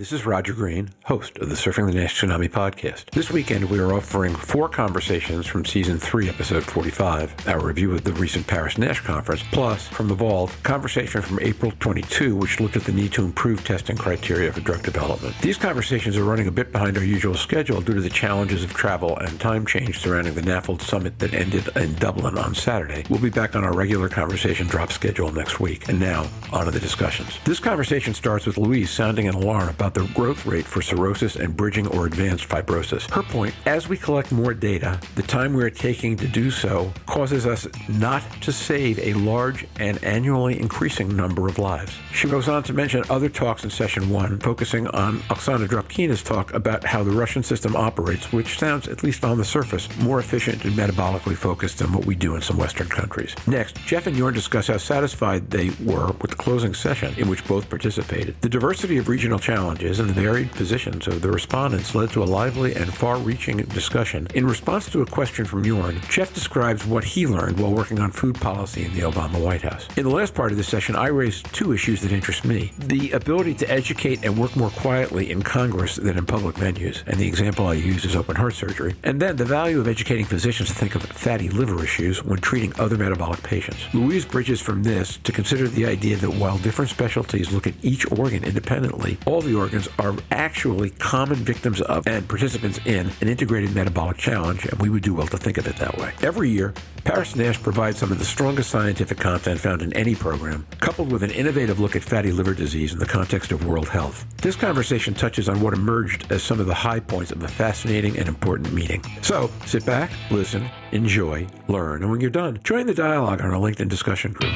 this is Roger Green, host of the Surfing the NASH Tsunami podcast. This weekend, we are offering 4 conversations from Season 3, Episode 45, our review of the recent Paris NASH conference, plus, from the vault, conversation from April 22, which looked at the need to improve testing criteria for drug development. These conversations are running a bit behind our usual schedule due to the challenges of travel and time change surrounding the NAFLD summit that ended in Dublin on Saturday. We'll be back on our regular conversation drop schedule next week. And now, on to the discussions. This conversation starts with Louise sounding an alarm about the growth rate for cirrhosis and bridging or advanced fibrosis. Her point, as we collect more data, the time we are taking to do so causes us not to save a large and annually increasing number of lives. She goes on to mention other talks in session 1, focusing on Oxana Drapkina's talk about how the Russian system operates, which sounds, at least on the surface, more efficient and metabolically focused than what we do in some Western countries. Next, Jeff and Jörn discuss how satisfied they were with the closing session in which both participated. The diversity of regional challenges and the varied positions of the respondents led to a lively and far-reaching discussion. In response to a question from Jörn, Jeff describes what he learned while working on food policy in the Obama White House. In the last part of the session, I raised 2 issues that interest me: the ability to educate and work more quietly in Congress than in public venues, and the example I use is open heart surgery, and then the value of educating physicians to think of fatty liver issues when treating other metabolic patients. Louise bridges from this to consider the idea that while different specialties look at each organ independently, all the organs are actually common victims of and participants in an integrated metabolic challenge, and we would do well to think of it that way. Every year, Paris NASH provides some of the strongest scientific content found in any program, coupled with an innovative look at fatty liver disease in the context of world health. This conversation touches on what emerged as some of the high points of a fascinating and important meeting. So, sit back, listen, enjoy, learn, and when you're done, join the dialogue on our LinkedIn discussion group.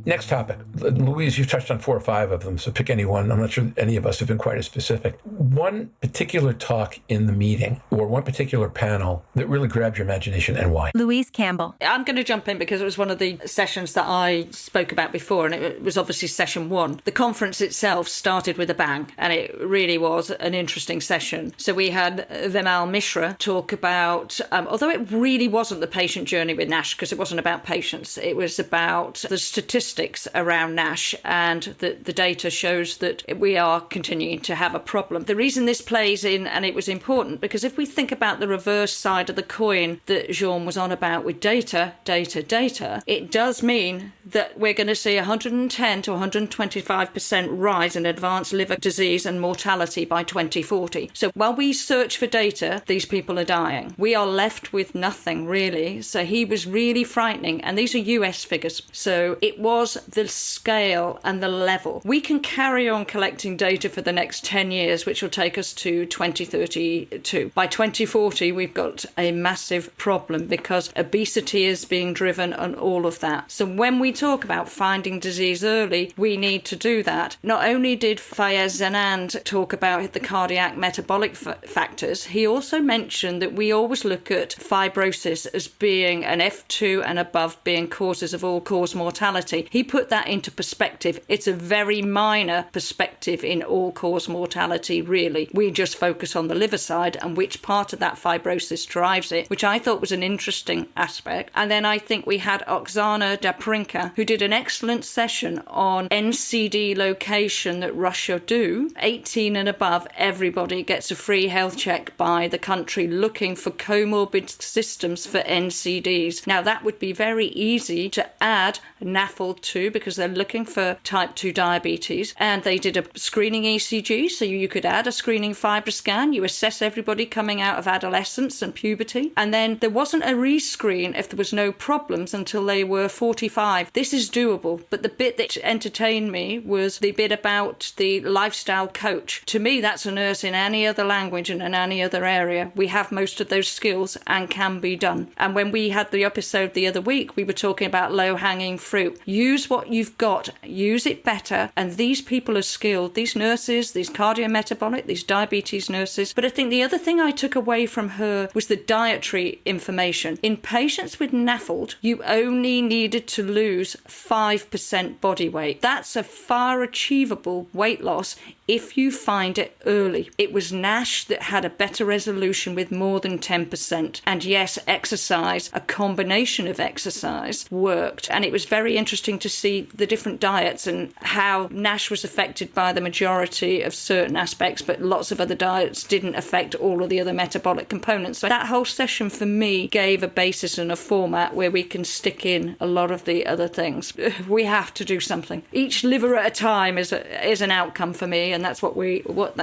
Next topic. Louise, you've touched on 4 or 5 of them, so pick any one. I'm not sure any of us have been quite as specific. One particular talk in the meeting or one particular panel that really grabbed your imagination, and why? Louise Campbell. I'm going to jump in because it was one of the sessions that I spoke about before, and it was obviously session 1. The conference itself started with a bang, and it really was an interesting session. So we had Vimal Mishra talk about, although it really wasn't the patient journey with NASH, because it wasn't about patients, it was about the statistics around NASH, and the data shows that we are continuing to have a problem. The reason this plays in, and it was important, because if we think about the reverse side of the coin that Jörn was on about with data, it does mean that we're going to see 110 to 125% rise in advanced liver disease and mortality by 2040. So while we search for data, these people are dying. We are left with nothing, really. So he was really frightening, and these are US figures. So it was the scale and the level. We can carry on collecting data for the next 10 years, which will take us to 2032. By 2040, we've got a massive problem because obesity is being driven and all of that. So when we talk about finding disease early, we need to do that. Not only did Fayez Zanand talk about the cardiac metabolic factors, he also mentioned that we always look at fibrosis as being an F2 and above being causes of all-cause mortality. He put that into perspective. It's a very minor perspective in all-cause mortality, really. We just focus on the liver side and which part of that fibrosis drives it, which I thought was an interesting aspect. And then I think we had Oxana Drapkina, who did an excellent session on NCD location that Russia do. 18 and above, everybody gets a free health check by the country looking for comorbid systems for NCDs. Now, that would be very easy to add NAFLD because they're looking for type 2 diabetes, and they did a screening ECG, so you could add a screening FibroScan. You assess everybody coming out of adolescence and puberty, and then there wasn't a rescreen if there was no problems until they were 45. This is doable, but the bit that entertained me was the bit about the lifestyle coach. To me, that's a nurse in any other language and in any other area. We have most of those skills and can be done. And when we had the episode the other week, we were talking about low-hanging fruit. You use what you've got, use it better. And these people are skilled, these nurses, these cardiometabolic, these diabetes nurses. But I think the other thing I took away from her was the dietary information. In patients with NAFLD, you only needed to lose 5% body weight. That's a far achievable weight loss if you find it early. It was NASH that had a better resolution with more than 10%. And yes, exercise, a combination of exercise, worked. And it was very interesting to see the different diets and how NASH was affected by the majority of certain aspects, but lots of other diets didn't affect all of the other metabolic components. So that whole session for me gave a basis and a format where we can stick in a lot of the other things. We have to do something. Each liver at a time is an outcome for me, and that's what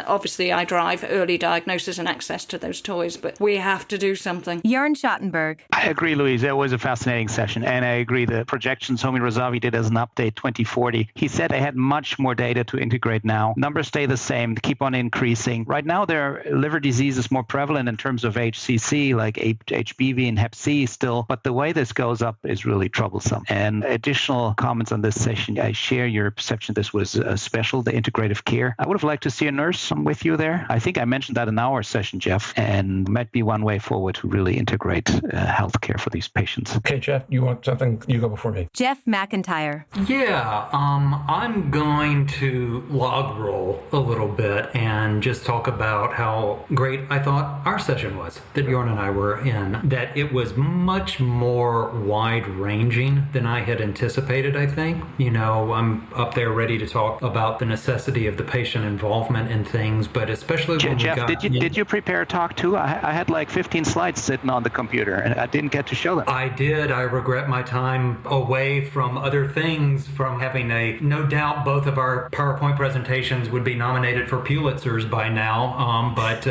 obviously I drive early diagnosis and access to those toys, but we have to do something. Jörn Schattenberg. I agree, Louise. It was a fascinating session, and I agree the projections Homi Razavi did as an update 2040. He said they had much more data to integrate now. Numbers stay the same, keep on increasing. Right now, their liver disease is more prevalent in terms of HCC, like HBV and Hep C still, but the way this goes up is really troublesome. And additional comments on this session, I share your perception this was special, the integrative care. I would have liked to see a nurse with you there. I think I mentioned that in our session, Jeff, and might be one way forward to really integrate healthcare for these patients. Okay, Jeff, you want something? You go before me. Jeff McIntyre. Yeah, I'm going to log roll a little bit and just talk about how great I thought our session was that Jörn and I were in, that it was much more wide-ranging than I had anticipated, I think. You know, I'm up there ready to talk about the necessity of the patient involvement in things, but especially when Jeff, did you prepare a talk too? I had like 15 slides sitting on the computer and I didn't get to show them. I did. I regret my time away from other things, from having no doubt both of our PowerPoint presentations would be nominated for Pulitzers by now, but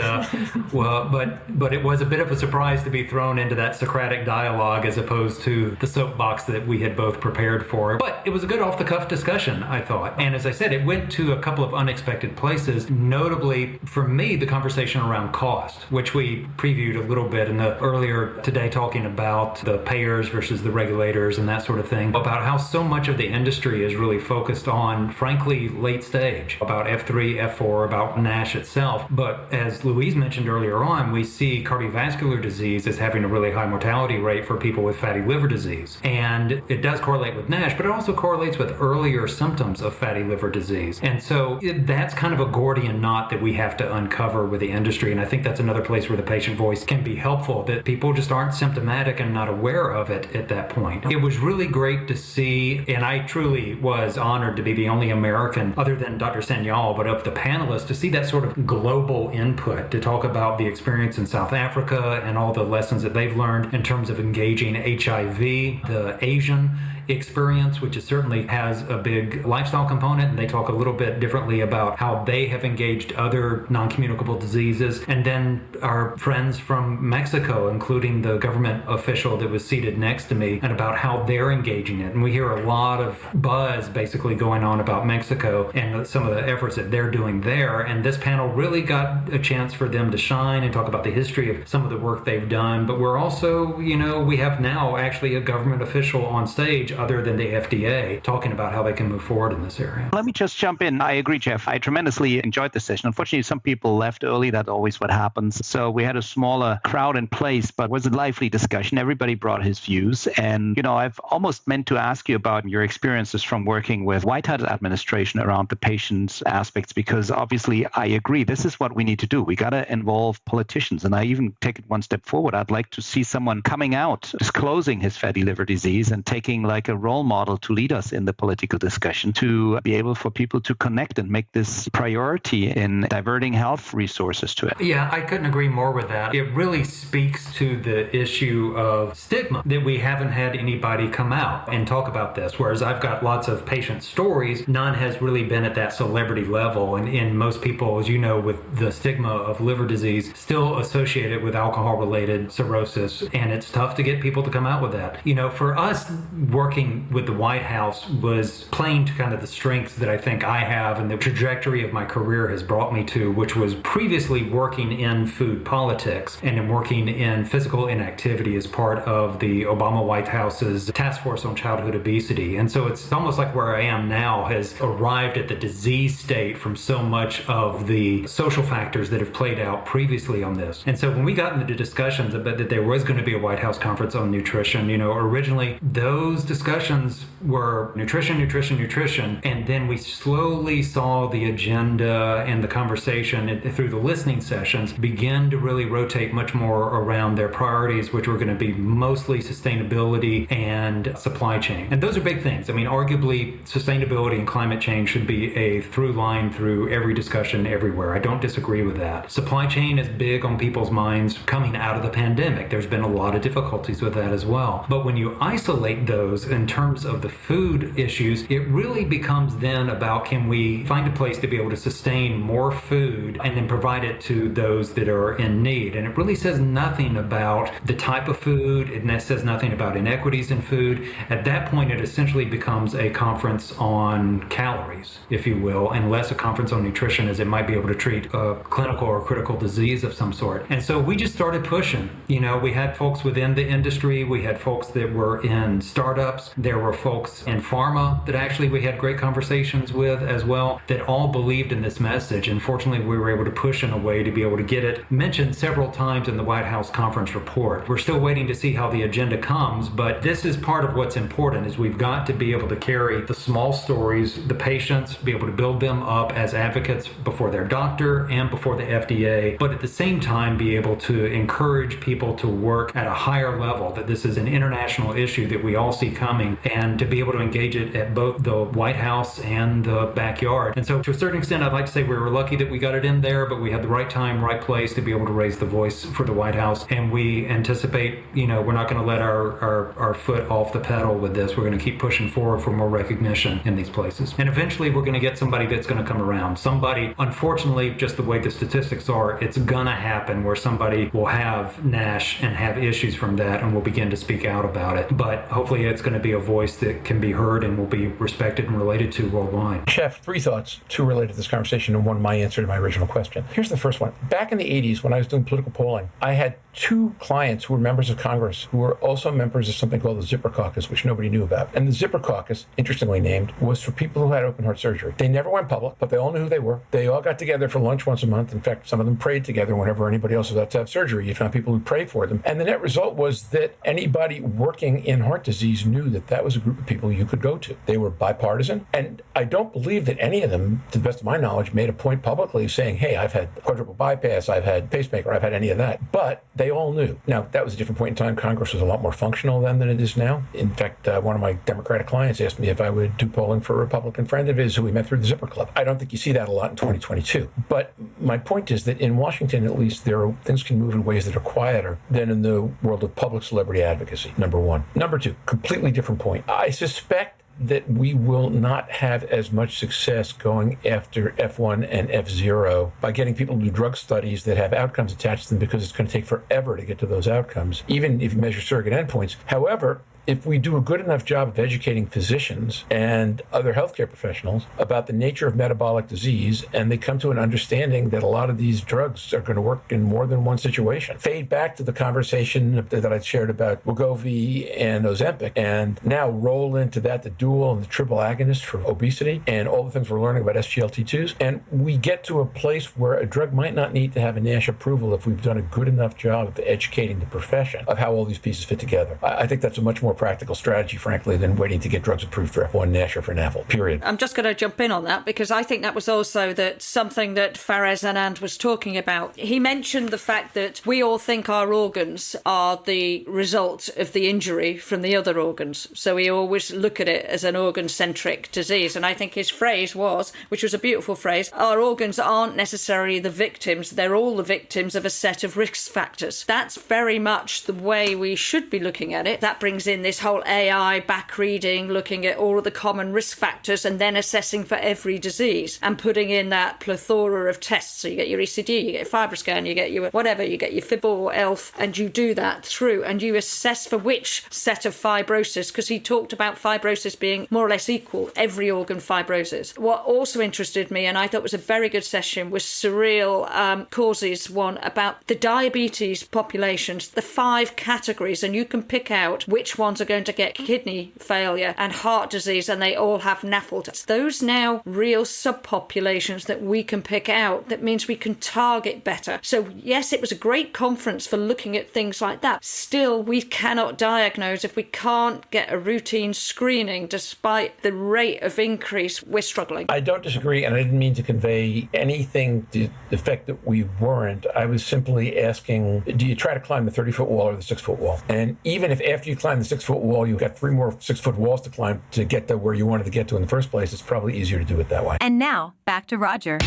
it was a bit of a surprise to be thrown into that Socratic dialogue as opposed to the soapbox that we had both prepared for. But it was a good off-the-cuff discussion, I thought. And as I said, it went to a couple of unexpected places, notably for me, the conversation around cost, which we previewed a little bit in the earlier today, talking about the payers versus the regulators and that sort of thing, about how so much of the industry is really focused on, frankly, late stage, about F3, F4, about NASH itself. But as Louise mentioned earlier on, we see cardiovascular disease as having a really high mortality rate for people with fatty liver disease. And it does correlate with NASH, but it also correlates with earlier symptoms of fatty liver disease. And so that's kind of a Gordian knot that we have to uncover with the industry. And I think that's another place where the patient voice can be helpful, that people just aren't symptomatic and not aware of it at that point. It was really great to see, and I truly was honored to be the only American, other than Dr. Sanyal, but of the panelists, to see that sort of global input to talk about the experience in South Africa and all the lessons that they've learned in terms of engaging HIV, the Asian experience, which certainly has a big lifestyle component, and they talk a little bit differently about how they have engaged other non-communicable diseases. And then our friends from Mexico, including the government official that was seated next to me, and about how they're engaging it. And we hear a lot of buzz basically going on about Mexico and some of the efforts that they're doing there. And this panel really got a chance for them to shine and talk about the history of some of the work they've done. But we're also, we have now actually a government official on stage other than the FDA talking about how they can move forward in this area. Let me just jump in. I agree, Jeff. I tremendously enjoyed the session. Unfortunately, some people left early. That's always what happens. So we had a smaller crowd in place, but it was a lively discussion. Everybody brought his views. And, I've almost meant to ask you about your experiences from working with White House administration around the patient's aspects, because obviously I agree. This is what we need to do. We got to involve politicians. And I even take it one step forward. I'd like to see someone coming out, disclosing his fatty liver disease and taking like a role model to lead us in the political discussion, to be able for people to connect and make this priority in diverting health resources to it. Yeah, I couldn't agree more with that. It really speaks to the issue of stigma, that we haven't had anybody come out and talk about this. Whereas I've got lots of patient stories, none has really been at that celebrity level. And most people, as you know, with the stigma of liver disease still associated with alcohol-related cirrhosis. And it's tough to get people to come out with that. For us working working with the White House was playing to kind of the strengths that I think I have and the trajectory of my career has brought me to, which was previously working in food politics and in working in physical inactivity as part of the Obama White House's Task Force on Childhood Obesity. And so it's almost like where I am now has arrived at the disease state from so much of the social factors that have played out previously on this. And so when we got into the discussions about that there was going to be a White House conference on nutrition, originally those discussions were nutrition, and then we slowly saw the agenda and the conversation through the listening sessions begin to really rotate much more around their priorities, which were going to be mostly sustainability and supply chain. And those are big things. I mean, arguably, sustainability and climate change should be a through line through every discussion everywhere. I don't disagree with that. Supply chain is big on people's minds coming out of the pandemic. There's been a lot of difficulties with that as well. But when you isolate those in terms of the food issues, it really becomes then about, can we find a place to be able to sustain more food and then provide it to those that are in need? And it really says nothing about the type of food. It says nothing about inequities in food. At that point, it essentially becomes a conference on calories, if you will, and less a conference on nutrition, as it might be able to treat a clinical or critical disease of some sort. And so we just started pushing. We had folks within the industry. We had folks that were in startups. There were folks in pharma that actually we had great conversations with as well that all believed in this message. And fortunately, we were able to push in a way to be able to get it mentioned several times in the White House conference report. We're still waiting to see how the agenda comes, but this is part of what's important, is we've got to be able to carry the small stories, the patients, be able to build them up as advocates before their doctor and before the FDA, but at the same time be able to encourage people to work at a higher level, that this is an international issue that we all see coming, and to be able to engage it at both the White House and the backyard. And so to a certain extent, I'd like to say we were lucky that we got it in there, but we had the right time, right place to be able to raise the voice for the White House. And we anticipate, we're not going to let our foot off the pedal with this. We're going to keep pushing forward for more recognition in these places. And eventually we're going to get somebody that's going to come around. Somebody, unfortunately, just the way the statistics are, it's going to happen where somebody will have NASH and have issues from that and will begin to speak out about it. But hopefully it's going to be a voice that can be heard and will be respected and related to worldwide. Chef, 3 thoughts, 2 related to this conversation and 1 my answer to my original question. Here's the first one. Back in the 80s, when I was doing political polling, I had 2 clients who were members of Congress who were also members of something called the Zipper Caucus, which nobody knew about. And the Zipper Caucus, interestingly named, was for people who had open heart surgery. They never went public, but they all knew who they were. They all got together for lunch once a month. In fact, some of them prayed together whenever anybody else was about to have surgery. You found people who prayed for them. And the net result was that anybody working in heart disease knew that that was a group of people you could go to. They were bipartisan. And I don't believe that any of them, to the best of my knowledge, made a point publicly saying, hey, I've had quadruple bypass, I've had pacemaker, I've had any of that. But they all knew. Now, that was a different point in time. Congress was a lot more functional then than it is now. In fact, one of my Democratic clients asked me if I would do polling for a Republican friend of his who we met through the Zipper Club. I don't think you see that a lot in 2022. But my point is that in Washington, at least, things can move in ways that are quieter than in the world of public celebrity advocacy, number 1. Number 2, completely different point. I suspect that we will not have as much success going after F1 and F0 by getting people to do drug studies that have outcomes attached to them, because it's going to take forever to get to those outcomes, even if you measure surrogate endpoints. However, if we do a good enough job of educating physicians and other healthcare professionals about the nature of metabolic disease, and they come to an understanding that a lot of these drugs are going to work in more than one situation. Fade back to the conversation that I shared about Wegovy and Ozempic, and now roll into that the dual and the triple agonist for obesity and all the things we're learning about SGLT2s. And we get to a place where a drug might not need to have a NASH approval if we've done a good enough job of educating the profession of how all these pieces fit together. I think that's a much more practical strategy, frankly, than waiting to get drugs approved for F1 NASH or for NAFL, period. I'm just going to jump in on that, because I think that was also something that Faraz Anand was talking about. He mentioned the fact that we all think our organs are the result of the injury from the other organs. So we always look at it as an organ-centric disease. And I think his phrase was, which was a beautiful phrase, our organs aren't necessarily the victims, they're all the victims of a set of risk factors. That's very much the way we should be looking at it. That brings in this whole AI back reading, looking at all of the common risk factors and then assessing for every disease and putting in that plethora of tests. So you get your ECG, you get your FibroScan, you get your whatever, you get your FIB or ELF, and you do that through and you assess for which set of fibrosis, because he talked about fibrosis being more or less equal, every organ fibrosis. What also interested me, and I thought was a very good session, was Cyril Cause's one about the diabetes populations, the 5 categories, and you can pick out which ones are going to get kidney failure and heart disease, and they all have NAFLD. Those now real subpopulations that we can pick out, that means we can target better. So yes, it was a great conference for looking at things like that. Still, we cannot diagnose if we can't get a routine screening. Despite the rate of increase, we're struggling. I don't disagree, and I didn't mean to convey anything to the effect that we weren't. I was simply asking, do you try to climb the 30-foot wall or the 6-foot wall? And even if after you climb the 6-foot wall, you've got 3 more 6-foot walls to climb to get to where you wanted to get to in the first place, it's probably easier to do it that way. And now, back to Roger.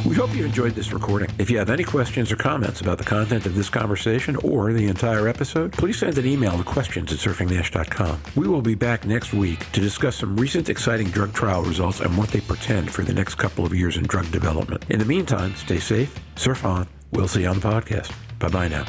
We hope you enjoyed this recording. If you have any questions or comments about the content of this conversation or the entire episode, please send an email to questions@surfingnash.com. We will be back next week to discuss some recent exciting drug trial results and what they portend for the next couple of years in drug development. In the meantime, stay safe, surf on. We'll see you on the podcast. Bye-bye now.